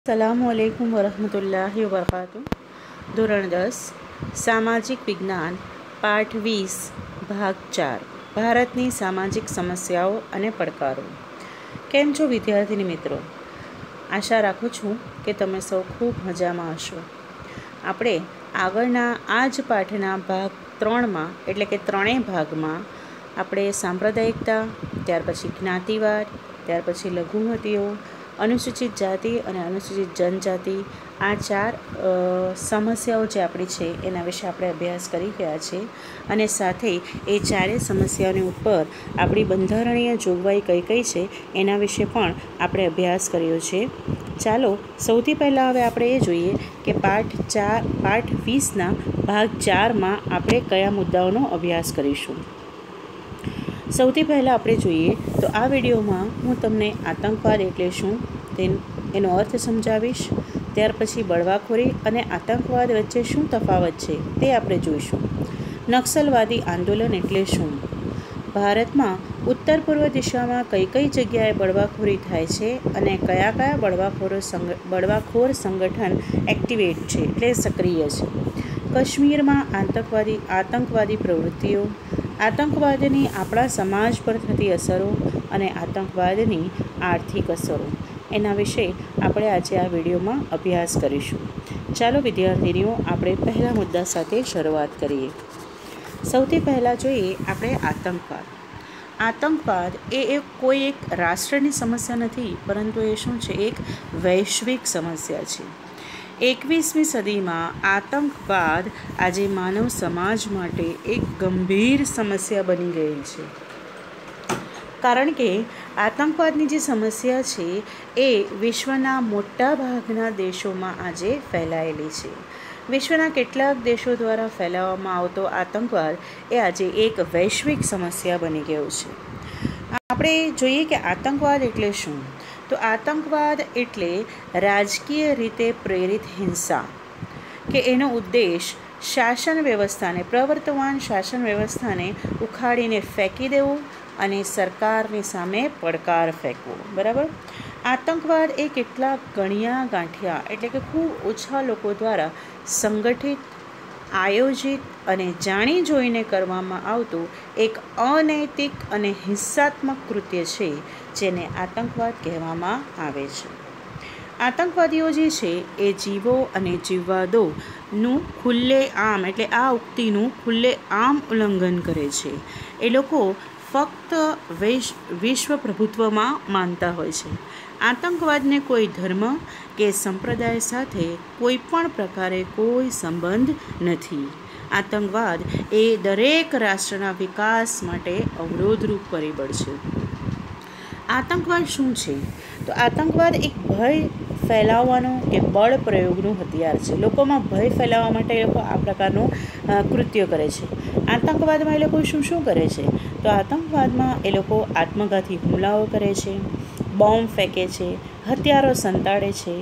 अस्सलामुअलैकुम वरहमतुल्लाहि वबरकातुहू। ધોરણ 10 સામાજિક વિજ્ઞાન પાઠ 20 ભાગ 4 ભારતની સામાજિક સમસ્યાઓ અને પડકારો। કેમ છો વિદ્યાર્થીની મિત્રો? આશા રાખું છું કે તમે સૌ ખૂબ મજામાં હશો। આપણે આગળના આ જ પાઠના ભાગ 3માં એટલે કે ત્રણેય ભાગમાં આપણે સાંપ્રદાયિકતા, ત્યાર પછી જ્ઞાતિવાદ, ત્યાર પછી લઘુમતીઓ, અનુસૂચિત જાતિ અને અનુસૂચિત જનજાતિ, આ ચાર સમસ્યાઓ જે આપણી છે એના વિશે આપણે અભ્યાસ કરી ગયા છે અને સાથે એ ચારેય સમસ્યાઓની ઉપર આપણી બંધારણીય જોગવાઈ કઈ કઈ છે એના વિશે પણ આપણે અભ્યાસ કર્યો છે। ચાલો સૌથી પહેલાં હવે આપણે એ જોઈએ કે પાઠ 20ના ભાગ 4માં આપણે કયા મુદ્દાઓનો અભ્યાસ કરીશું। સૌથી પહેલાં આપણે જોઈએ તો આ વિડીયોમાં હું તમને આતંકવાદ એટલે શું એનો અર્થ સમજાવીશ। ત્યાર પછી બળવાખોરી અને આતંકવાદ વચ્ચે શું તફાવત છે તે આપણે જોઈશું। નક્સલવાદી આંદોલન એટલે શું? ભારતમાં ઉત્તર પૂર્વ દિશામાં કઈ કઈ જગ્યાએ બળવાખોરી થાય છે અને કયા કયા બળવાખોર સંગઠન એક્ટિવેટ છે એટલે સક્રિય છે। કાશ્મીરમાં આતંકવાદી પ્રવૃત્તિઓ, આતંકવાદની આપણા સમાજ પર થતી અસરો અને આતંકવાદની આર્થિક અસરો, એના વિશે આપણે આજે આ વિડીયોમાં અભ્યાસ કરીશું। ચાલો વિદ્યાર્થીનીઓ આપણે પહેલા મુદ્દા સાથે શરૂઆત કરીએ। સૌથી પહેલાં જોઈએ આપણે આતંકવાદ। આતંકવાદ એ કોઈ એક રાષ્ટ્રની સમસ્યા નથી, પરંતુ એ શું છે? એક વૈશ્વિક સમસ્યા છે। 21મી સદીમાં આતંકવાદ આજે માનવ સમાજ માટે એક ગંભીર સમસ્યા બની ગઈ છે, કારણ કે આતંકવાદની જે સમસ્યા છે એ વિશ્વના મોટા ભાગના દેશોમાં આજે ફેલાયેલી છે। વિશ્વના કેટલાક દેશો દ્વારા ફેલાવવામાં આવતો આતંકવાદ એ આજે એક વૈશ્વિક સમસ્યા બની ગયો છે। આપણે જોઈએ કે આતંકવાદ એટલે શું? તો આતંકવાદ એટલે રાજકીય રીતે પ્રેરિત હિંસા કે એનો ઉદ્દેશ શાસન વ્યવસ્થાને, પ્રવર્તમાન શાસન વ્યવસ્થાને ઉખાડીને ફેંકી દેવું અને સરકારની સામે પડકાર ફેંકવો, બરાબર? આતંકવાદ એ કેટલાક ગણ્યા ગાંઠિયા એટલે કે ખૂબ ઓછા લોકો દ્વારા સંગઠિત, આયોજિત અને જાણી જોઈને કરવામાં આવતું એક અનૈતિક અને હિંસાત્મક કૃત્ય છે, જેને આતંકવાદ કહેવામાં આવે છે। આતંકવાદીઓ જે છે એ જીવો અને જીવવા દોનું ખુલ્લેઆમ એટલે આ ઉક્તિનું ખુલ્લેઆમ ઉલ્લંઘન કરે છે। એ લોકો ફક્ત વિશ્વ પ્રભુત્વમાં માનતા હોય છે। આતંકવાદને કોઈ ધર્મ કે સંપ્રદાય સાથે કોઈ પણ પ્રકારે કોઈ સંબંધ નથી। આતંકવાદ એ દરેક રાષ્ટ્રના વિકાસ માટે અવરોધરૂપ પરિબળ છે। આતંકવાદ શું છે? તો આતંકવાદ એક ભય ફેલાવવાનું કે બળ પ્રયોગનું હથિયાર છે। લોકોમાં ભય ફેલાવવા માટે એ લોકો આ પ્રકારનું કૃત્ય કરે છે। આતંકવાદમાં એ લોકો શું કરે છે? તો આતંકવાદમાં એ લોકો આત્મઘાતી હુમલાઓ કરે છે, બોમ્બ ફેંકે છે, હથિયારો સંતાડે છે,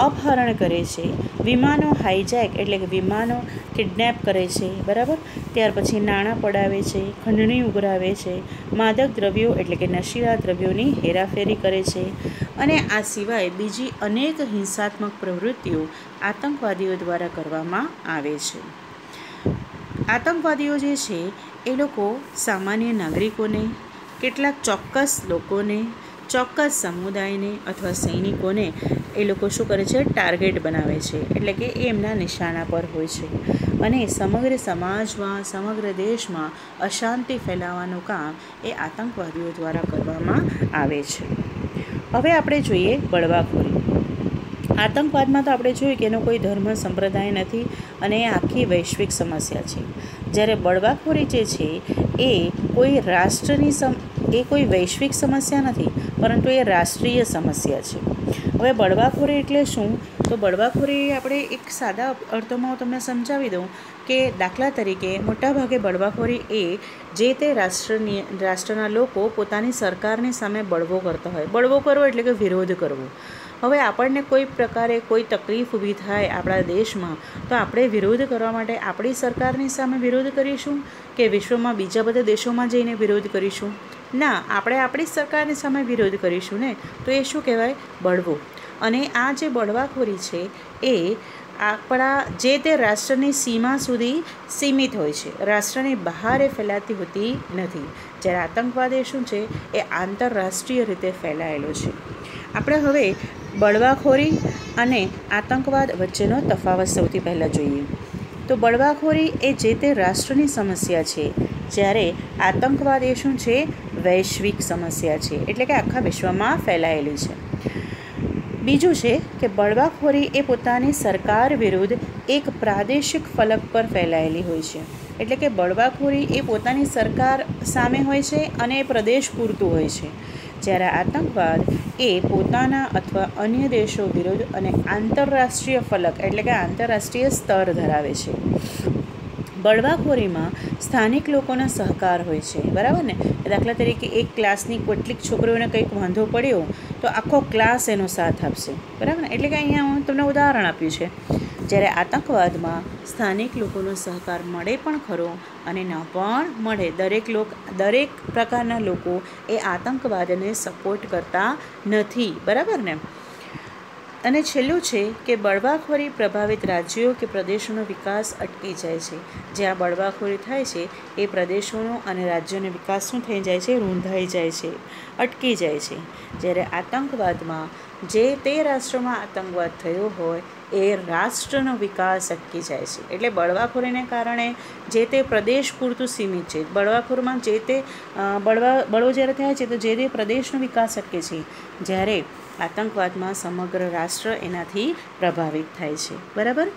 અપહરણ કરે છે, વિમાનો હાઈજેક એટલે કે વિમાનો કિડનેપ કરે છે, બરાબર? ત્યાર પછી નાણાં પડાવે છે, ખંડણી ઉઘરાવે છે, માદક દ્રવ્યો એટલે કે નશીલા દ્રવ્યોની હેરાફેરી કરે છે અને આ સિવાય બીજી અનેક હિંસાત્મક પ્રવૃત્તિઓ આતંકવાદીઓ દ્વારા કરવામાં આવે છે। આતંકવાદીઓ જે છે એ લોકો સામાન્ય નાગરિકોને, કેટલાક ચોક્કસ લોકોને, ચોક્કસ સમુદાયને અથવા સૈનિકોને એ લોકો શું કરે છે? ટાર્ગેટ બનાવે છે, એટલે કે એ એમના નિશાના પર હોય છે અને સમગ્ર સમાજમાં, સમગ્ર દેશમાં અશાંતિ ફેલાવવાનું કામ એ આતંકવાદીઓ દ્વારા કરવામાં આવે છે। હવે આપણે જોઈએ બળવાખોરી। આતંકવાદમાં તો આપણે જોયું કે એનો કોઈ ધર્મ સંપ્રદાય નથી અને એ આખી વૈશ્વિક સમસ્યા છે, જ્યારે બળવાખોરી જે છે એ કોઈ વૈશ્વિક સમસ્યા નથી, પરંતુ એ રાષ્ટ્રીય સમસ્યા છે। હવે બળવાખોરી એટલે શું? તો બળવાખોરી આપણે એક સાદા અર્થમાં હું તમને સમજાવી દઉં કે દાખલા તરીકે મોટાભાગે બળવાખોરી એ જે તે રાષ્ટ્રના લોકો પોતાની સરકારની સામે બળવો કરતા હોય। બળવો કરવો એટલે કે વિરોધ કરવો। હવે આપણને કોઈ પ્રકારે કોઈ તકલીફ ઊભી થાય આપણા દેશમાં, તો આપણે વિરોધ કરવા માટે આપણી સરકારની સામે વિરોધ કરીશું કે વિશ્વમાં બીજા બધા દેશોમાં જઈને વિરોધ કરીશું? ના, આપણે આપણી સરકારની સામે વિરોધ કરીશું ને, તો એ શું કહેવાય? બળવો। અને આ જે બળવાખોરી છે એ આપણા જે તે રાષ્ટ્રની સીમા સુધી સીમિત હોય છે, રાષ્ટ્રની બહાર એ ફેલાતી હોતી નથી. જ્યારે આતંકવાદ એ શું છે, એ આંતરરાષ્ટ્રીય રીતે ફેલાયેલો છે. આપણે હવે બળવાખોરી અને આતંકવાદ વચ્ચેનો તફાવત સૌથી પહેલાં જોઈએ. તો બળવાખોરી એ જે તે રાષ્ટ્રની સમસ્યા છે, જ્યારે આતંકવાદ એ શું છે, વૈશ્વિક સમસ્યા છે, એટલે કે આખા વિશ્વમાં ફેલાયેલી છે. બીજું છે કે બળવાખોરી એ પોતાની સરકાર વિરુદ્ધ એક પ્રાદેશિક ફલક પર ફેલાયેલી હોય છે. એટલે કે બળવાખોરી એ પોતાની સરકાર સામે હોય છે અને એ પ્રદેશ પૂરતું હોય છે, જ્યારે આતંકવાદ એ પોતાના અથવા અન્ય દેશો વિરુદ્ધ અને આંતરરાષ્ટ્રીય ફલક એટલે કે આંતરરાષ્ટ્રીય સ્તર ધરાવે છે. બળવાખોરીમાં સ્થાનિક લોકોનો સહકાર હોય છે, બરાબર ને. દાખલા તરીકે એક ક્લાસની કેટલીક છોકરીઓને કંઈક વાંધો પડ્યો તો આખો ક્લાસ એનો સાથ આપશે, બરાબર ને. એટલે કે અહીંયા હું તમને ઉદાહરણ આપ્યું છે. જ્યારે આતંકવાદમાં સ્થાનિક લોકોનો સહકાર મળે પણ ખરો અને ન પણ મળે. દરેક પ્રકારના લોકો એ આતંકવાદને સપોર્ટ કરતા નથી, બરાબર ને. અને છેલ્લું છે કે બળવાખોરી પ્રભાવિત રાજ્યો કે પ્રદેશોનો વિકાસ અટકી જાય છે. જ્યાં બળવાખોરી થાય છે એ પ્રદેશોનો અને રાજ્યોનો વિકાસ શું થઈ જાય છે, રૂંધાઈ જાય છે, અટકી જાય છે. જ્યારે આતંકવાદમાં જે તે રાષ્ટ્રમાં આતંકવાદ થયો હોય એ રાષ્ટ્રનો વિકાસ અટકી જાય છે. એટલે બળવાખોરીને કારણે જે તે પ્રદેશ પૂરતું સીમિત છે. બળવાખોરમાં જે તે બળવો જ્યારે થાય છે તો જે તે પ્રદેશનો વિકાસ અટકે છે, જ્યારે આતંકવાદમાં સમગ્ર રાષ્ટ્ર એનાથી પ્રભાવિત થાય છે, બરાબર.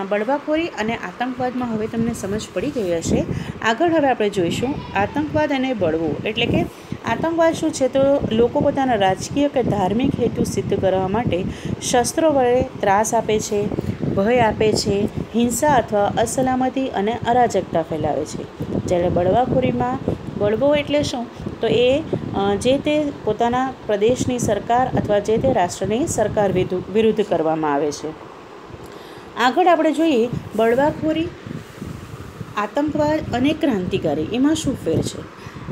બળવાખોરી અને આતંકવાદમાં હવે તમને સમજ પડી ગઈ હશે. આગળ હવે આપણે જોઈશું આતંકવાદ અને બળવો. એટલે કે આતંકવાદ શું છે, તો લોકો પોતાના રાજકીય કે ધાર્મિક હેતુ સિદ્ધ કરવા માટે શસ્ત્રો વડે ત્રાસ આપે છે, ભય આપે છે, હિંસા અથવા અસલામતી અને અરાજકતા ફેલાવે છે. જ્યારે બળવાખોરીમાં બળવો એટલે શું, તો એ જે તે પોતાના પ્રદેશની સરકાર અથવા જે તે રાષ્ટ્રની સરકાર વિરુદ્ધ કરવામાં આવે છે. આગળ આપણે જોઈએ બળવાખોરી, આતંકવાદ અને ક્રાંતિકારી, એમાં શું ફેર છે.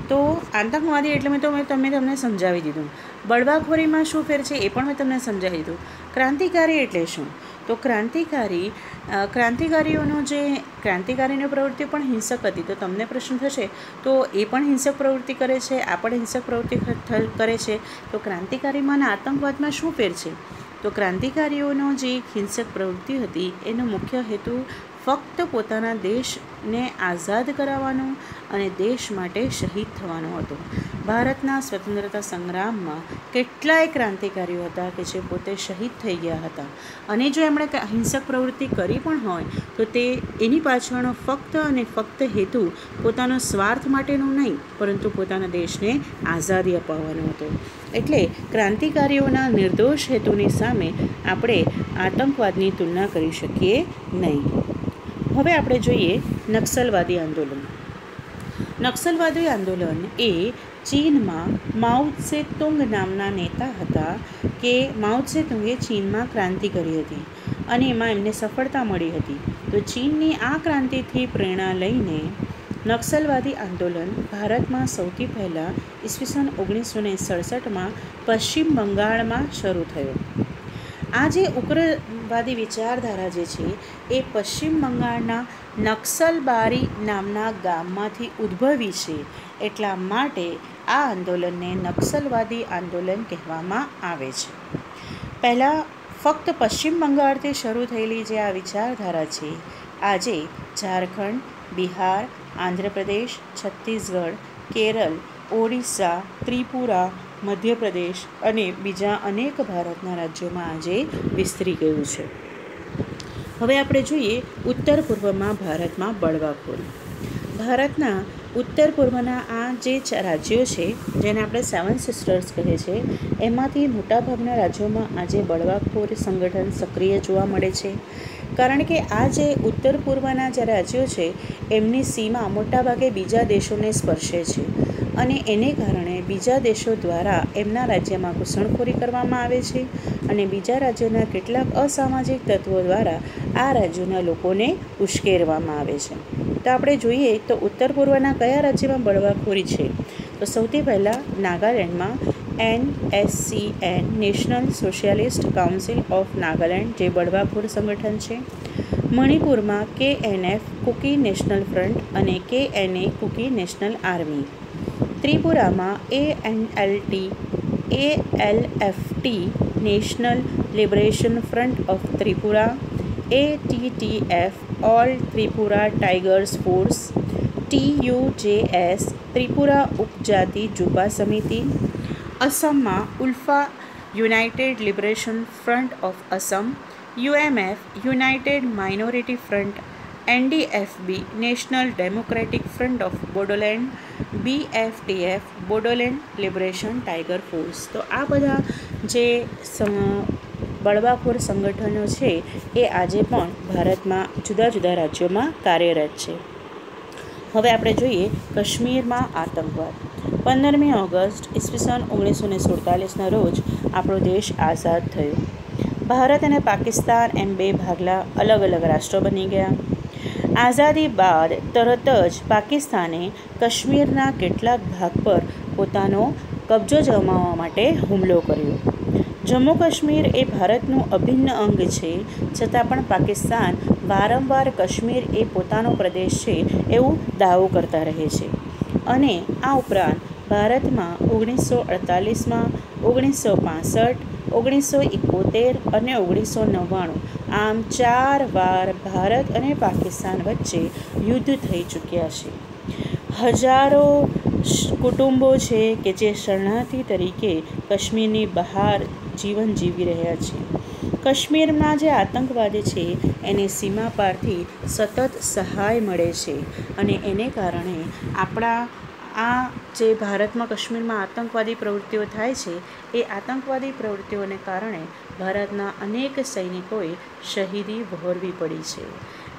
તો આતંકવાદી એટલે મેં તમને સમજાવી દીધું. બળવાખોરીમાં શું ફેર છે એ પણ મેં તમને સમજાવી દીધું. ક્રાંતિકારી એટલે શું, તો ક્રાંતિકારીની પ્રવૃત્તિ પણ હિંસક હતી. તો તમને પ્રશ્ન થશે તો એ પણ હિંસક પ્રવૃત્તિ કરે છે, આ પણ હિંસક પ્રવૃત્તિ કરે છે, તો ક્રાંતિકારીમાં અને આતંકવાદમાં શું ફેર છે. તો ક્રાંતિકારીઓનો જે હિંસક પ્રવૃત્તિ હતી એનો મુખ્ય હેતુ ફક્ત પોતાના દેશને આઝાદ કરાવવાનો અને દેશ માટે શહીદ થવાનો હતો. ભારતના સ્વતંત્રતા સંગ્રામમાં કેટલાય ક્રાંતિકારીઓ હતા કે જે પોતે શહીદ થઈ ગયા હતા, અને જો એમણે હિંસક પ્રવૃત્તિ કરી પણ હોય તો તે એની પાછળનો ફક્ત અને ફક્ત હેતુ પોતાનો સ્વાર્થ માટેનો નહીં, પરંતુ પોતાના દેશને આઝાદી અપાવવાનો હતો. એટલે ક્રાંતિકારીઓના નિર્દોષ હેતુની સામે આપણે આતંકવાદની તુલના કરી શકીએ નહીં. હવે આપણે જોઈએ નક્સલવાદી આંદોલન. નક્સલવાદી આંદોલન એ ચીનમાં માઓ ત્સે-તુંગ નામના નેતા હતા કે માઓ ત્સે-તુંગે ચીનમાં ક્રાંતિ કરી હતી અને એમાં એમને સફળતા મળી હતી. તો ચીનની આ ક્રાંતિથી પ્રેરણા લઈને નક્સલવાદી આંદોલન ભારતમાં સૌથી પહેલાં ઈસવીસન 1967માં પશ્ચિમ બંગાળમાં શરૂ થયો. આ જે ઉગ્રવાદી વિચારધારા જે છે એ પશ્ચિમ બંગાળના નક્સલબારી નામના ગામમાંથી ઉદ્ભવી છે. એટલા માટે આ આંદોલનને નક્સલવાદી આંદોલન કહેવામાં આવે છે. પહેલાં ફક્ત પશ્ચિમ બંગાળથી શરૂ થયેલી જે આ વિચારધારા છે, આજે ઝારખંડ, બિહાર, આંધ્રપ્રદેશ, છત્તીસગઢ, કેરળ, ઓડિશા, ત્રિપુરા, મધ્યપ્રદેશ અને બીજા અનેક ભારતના રાજ્યોમાં આજે વિસ્તરી ગયું છે. હવે આપણે જોઈએ ઉત્તર પૂર્વમાં ભારતમાં બળવાખોરી. ભારતના ઉત્તર પૂર્વના આ જે રાજ્યો છે જેને આપણે 7 સિસ્ટર્સ કહે છે, એમાંથી મોટાભાગના રાજ્યોમાં આજે બળવાખોરી સંગઠન સક્રિય જોવા મળે છે. કારણ કે આ જે ઉત્તર પૂર્વના જે રાજ્યો છે એમની સીમા મોટાભાગે બીજા દેશોને સ્પર્શે છે, અને એને કારણે બીજા દેશો દ્વારા એમના રાજ્યમાં ઘૂસણખોરી કરવામાં આવે છે અને બીજા રાજ્યોના કેટલાક અસામાજિક તત્વો દ્વારા આ રાજ્યોના લોકોને ઉશ્કેરવામાં આવે છે. તો આપણે જોઈએ તો ઉત્તર પૂર્વના કયા રાજ્યમાં બળવાખોરી છે, તો સૌથી પહેલાં નાગાલેન્ડમાં NSCN national socialist council of Nagaland, જે બળવાખોર સંગઠન છે. મણિપુરમાં KNF કુકી નેશનલ ફ્રન્ટ અને KNA કુકી નેશનલ આર્મી. ત્રિપુરામાં ALFT national liberation front of Tripura, ATTF all Tripura tigers force, TUJS Tripura Upajati Juba Samiti. અસમમાં ULFA united liberation front of Assam, UMF united minority front, NDFB national democratic front of Bodoland, BFTF Bodoland liberation tiger force. તો આ બધા જે બળવાખોર સંગઠનો છે એ આજે પણ ભારતમાં જુદા જુદા રાજ્યોમાં કાર્યરત છે. હવે આપણે જોઈએ કાશ્મીરમાં આતંકવાદ. 15મી ઓગસ્ટ ઈસવીસન 1947ના રોજ આપણો દેશ આઝાદ થયો. ભારત અને પાકિસ્તાન એમ બે ભાગલા અલગ અલગ રાષ્ટ્રો બની ગયા. આઝાદી બાદ તરત જ પાકિસ્તાને કાશ્મીરના કેટલાક ભાગ પર પોતાનો કબજો જમાવવા માટે હુમલો કર્યો. જમ્મુ કાશ્મીર એ ભારતનું અભિન્ન અંગ છે, છતાં પણ પાકિસ્તાન વારંવાર કાશ્મીર એ પોતાનો પ્રદેશ છે એવું દાવો કરતા રહે છે. અને આ ઉપરાંત ભારતમાં 1948માં, 1965, 1971 અને 1999 આમ 4 વાર ભારત અને પાકિસ્તાન વચ્ચે યુદ્ધ થઈ ચૂક્યા છે. હજારો કુટુંબો છે કે જે શરણાર્થી તરીકે કાશ્મીરની બહાર જીવન જીવી રહ્યા છે. કાશ્મીરમાં જે આતંકવાદી છે એને સીમા પારથી સતત સહાય મળે છે અને એને કારણે આપણા આ જે ભારતમાં કાશ્મીરમાં આતંકવાદી પ્રવૃત્તિઓ થાય છે એ આતંકવાદી પ્રવૃત્તિઓને કારણે ભારતના અનેક સૈનિકોએ શહીદી વહોરવી પડી છે.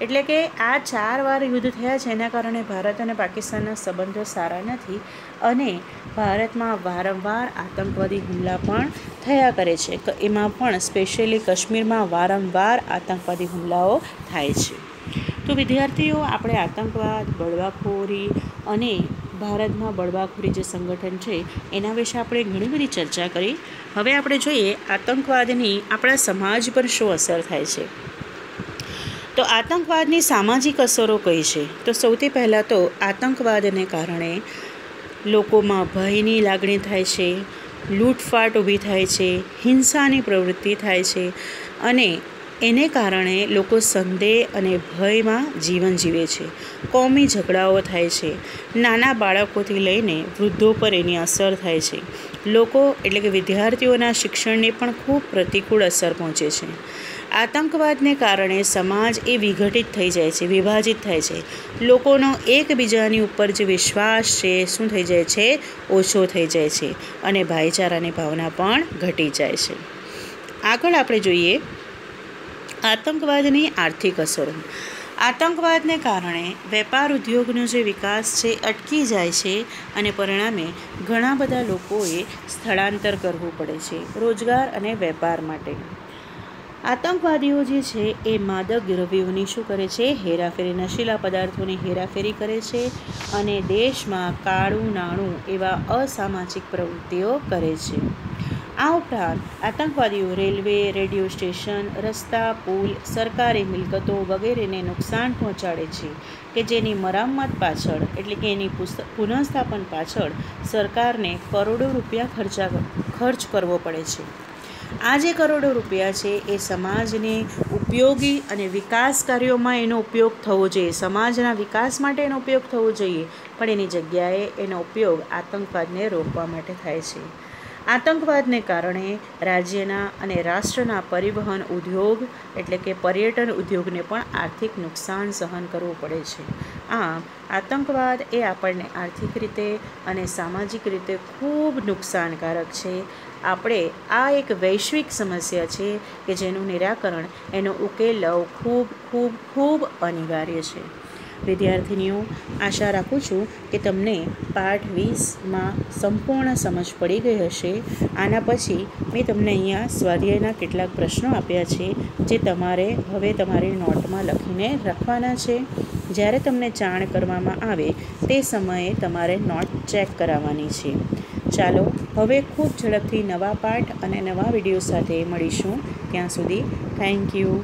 એટલે કે આ 4 વાર યુદ્ધ થયા છે એના કારણે ભારત અને પાકિસ્તાનના સંબંધો સારા નથી અને ભારતમાં વારંવાર આતંકવાદી હુમલા પણ થયા કરે છે. એમાં પણ સ્પેશિયલી કાશ્મીરમાં વારંવાર આતંકવાદી હુમલાઓ થાય છે. તો વિદ્યાર્થીઓ, આપણે આતંકવાદ, બળવાખોરી અને ભારતમાં બળવાખોરી જે સંગઠન છે એના વિશે આપણે ઘણી બધી ચર્ચા કરી. હવે આપણે જોઈએ આતંકવાદની આપણા સમાજ પર શું અસર થાય છે. તો આતંકવાદની સામાજિક અસરો કઈ છે? તો સૌથી પહેલાં તો આતંકવાદને કારણે લોકોમાં ભયની લાગણી થાય છે, લૂંટફાટ ઊભી થાય છે, હિંસાની પ્રવૃત્તિ થાય છે અને એને કારણે લોકો સંદેહ અને ભયમાં જીવન જીવે છે. કોમી ઝઘડાઓ થાય છે. નાના બાળકોથી લઈને વૃદ્ધો પર એની અસર થાય છે. લોકો એટલે કે વિદ્યાર્થીઓના શિક્ષણને પણ ખૂબ પ્રતિકૂળ અસર પહોંચે છે. આતંકવાદને કારણે સમાજ એ વિઘટિત થઈ જાય છે, વિભાજિત થાય છે. લોકોનો એકબીજાની ઉપર જે વિશ્વાસ છે શું થઈ જાય છે? ઓછો થઈ જાય છે અને ભાઈચારાની ભાવના પણ ઘટી જાય છે. આગળ આપણે જોઈએ આતંકવાદની આર્થિક અસરો. આતંકવાદને કારણે વેપાર ઉદ્યોગનો જે વિકાસ છે અટકી જાય છે અને પરિણામે ઘણા બધા લોકોએ સ્થળાંતર કરવું પડે છે રોજગાર અને વેપાર માટે. આતંકવાદીઓ જે છે એ માદક દ્રવ્યોની શું કરે છે? હેરાફેરી, નશીલા પદાર્થોની હેરાફેરી કરે છે અને દેશમાં કાળું નાણું એવા અસામાજિક પ્રવૃત્તિઓ કરે છે. આ ઉપરાંત આતંકવાદીઓ રેલવે, રેડિયો સ્ટેશન, રસ્તા, પુલ, સરકારી મિલકતો વગેરેને નુકસાન પહોંચાડે છે કે જેની મરામત પાછળ એટલે કે એની પુનઃસ્થાપન પાછળ સરકારને કરોડો રૂપિયા ખર્ચ કરવો પડે છે. આ જે કરોડો રૂપિયા છે એ સમાજને ઉપયોગી અને વિકાસ કાર્યોમાં એનો ઉપયોગ થવો જોઈએ, સમાજના વિકાસ માટે એનો ઉપયોગ થવો જોઈએ, પણ એની જગ્યાએ એનો ઉપયોગ આતંકવાદને રોકવા માટે થાય છે. આતંકવાદને કારણે રાજ્યના અને રાષ્ટ્રના પરિવહન ઉદ્યોગ એટલે કે પર્યટન ઉદ્યોગને પણ આર્થિક નુકસાન સહન કરવું પડે છે. આમ આતંકવાદ એ આપણને આર્થિક રીતે અને સામાજિક રીતે ખૂબ નુકસાનકારક છે. આપણે આ એક વૈશ્વિક સમસ્યા છે કે જેનું નિરાકરણ, એનો ઉકેલ લાવવો ખૂબ ખૂબ ખૂબ અનિવાર્ય છે. વિદ્યાર્થીનીઓ, આશા રાખું છું કે તમને પાઠ 20માં સંપૂર્ણ સમજ પડી ગઈ હશે. આના પછી મેં તમને અહીંયા સ્વાધ્યાયના કેટલાક પ્રશ્નો આપ્યા છે જે તમારે હવે તમારી નોટમાં લખીને રાખવાના છે. જ્યારે તમને જાણ કરવામાં આવે તે સમયે તમારે નોટ ચેક કરાવવાની છે. ચાલો હવે ખૂબ ઝડપથી નવા પાઠ અને નવા વિડીયો સાથે મળીશું. ત્યાં સુધી થેન્ક યુ.